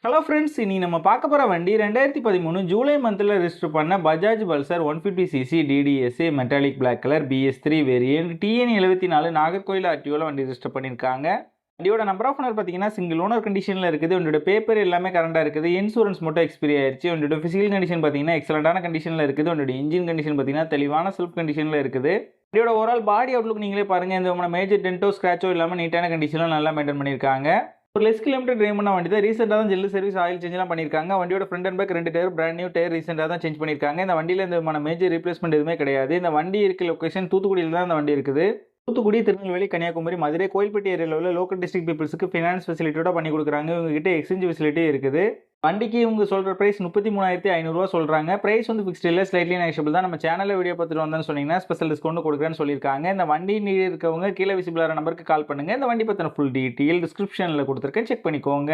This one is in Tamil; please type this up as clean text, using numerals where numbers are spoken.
ஹலோ ஃப்ரெண்ட்ஸ், இனி நம்ம பார்க்க போகிற வண்டி 2013 ஜூலை மந்தில் ரெஜிஸ்டர் பண்ண Bajaj Pulsar 150cc DTSi metallic black colour BS3 variant TN 74 Nagercoil ஆர்டிஓவில் வண்டி ரெஜிஸ்டர் பண்ணியிருக்காங்க. வண்டியோட நம்பர் ஆஃப் ஓனர் பார்த்தீங்கன்னா சிங்கிள் ஓனர் கண்டிஷனில் இருக்குது. வண்டியோட பேப்பர் எல்லாமே கரண்டாக இருக்குது. இன்சூரன்ஸ் மட்டும் எக்ஸ்பீரி ஆயிடுச்சு. வண்டியோட ஃபிசிக்கல் கண்டிஷன் பார்த்தீங்கன்னா எக்ஸலண்டான கண்டிஷனில் இருக்குது. வண்டியோட இன்ஜின் கண்டிஷன் பார்த்தீங்கன்னா தெளிவான செல்ஃப் கண்டிஷனில் இருக்குது. வண்டியோட ஓவரால் பாடி அவுட்லுக் நீங்களே பாருங்கள். எந்த மேஜர் டென்ட்டோ ஸ்க்ராச்சோ இல்லாமல் நீட்டான கண்டிஷனில் நல்லா மெயின்டைன் பண்ணியிருக்காங்க. ஒரு லெஸ் கிலோமீட்டர் ட்ரைவ் பண்ண வண்டி தான். ரீசெண்டாக தான் ஜெல்லு சர்வீஸ் ஆயில் சேஞ்செலாம் பண்ணியிருக்காங்க. வண்டியோட front and back 2 tyre brand new tyre ரீசெண்டாக தான் சேஞ்ச் பண்ணியிருக்காங்க. இந்த வண்டியில் எந்த மேஜர் ரீப்ளேஸ்மெண்ட் எதுவுமே கிடையாது. இந்த வண்டி இருக்க லொக்கேஷன் தூத்துக்குடியில் தான் இந்த வண்டி இருக்குது. தூத்துக்குடி, திருநெல்வேலி, கன்னியாகுமரி, மதுரை, கோயில்பட்டி ஏரியாவில் உள்ள லோக்கல் டிஸ்ட்ரிக்ட் பீப்புள்ஸுக்கு ஃபினான்ஸ் ஃபெசிலிட்டியோட பண்ணி கொடுக்குறாங்க. இவங்ககிட்ட எக்ஸ்சேஞ்ச் ஃபெசிலிட்டி இருக்குது. வண்டிக்கு இவங்க சொல்கிற ப்ரைஸ் 33,500 சொல்கிறாங்க. ப்ரைஸ் வந்து ஃபிக்ஸ்ட் இல்லை, ஸ்லைட்லி நெகோஷியபிள் தான். நம்ம சேனலில் வீடியோ பார்த்துட்டு வந்தோன்னு சொன்னீங்கன்னா ஸ்பெஷல் டிஸ்கவுண்ட் கொடுக்குறேன்னு சொல்லியிருக்காங்க. இந்த வண்டி நீடி இருக்கவங்க கீழே விசிபிளான நம்பருக்கு கால் பண்ணுங்கள். இந்த வண்டி பற்றின ஃபுல் டீட்டெயில் டிஸ்கிரிப்ஷனில் கொடுத்துருக்கேன், செக் பண்ணிக்கோங்க.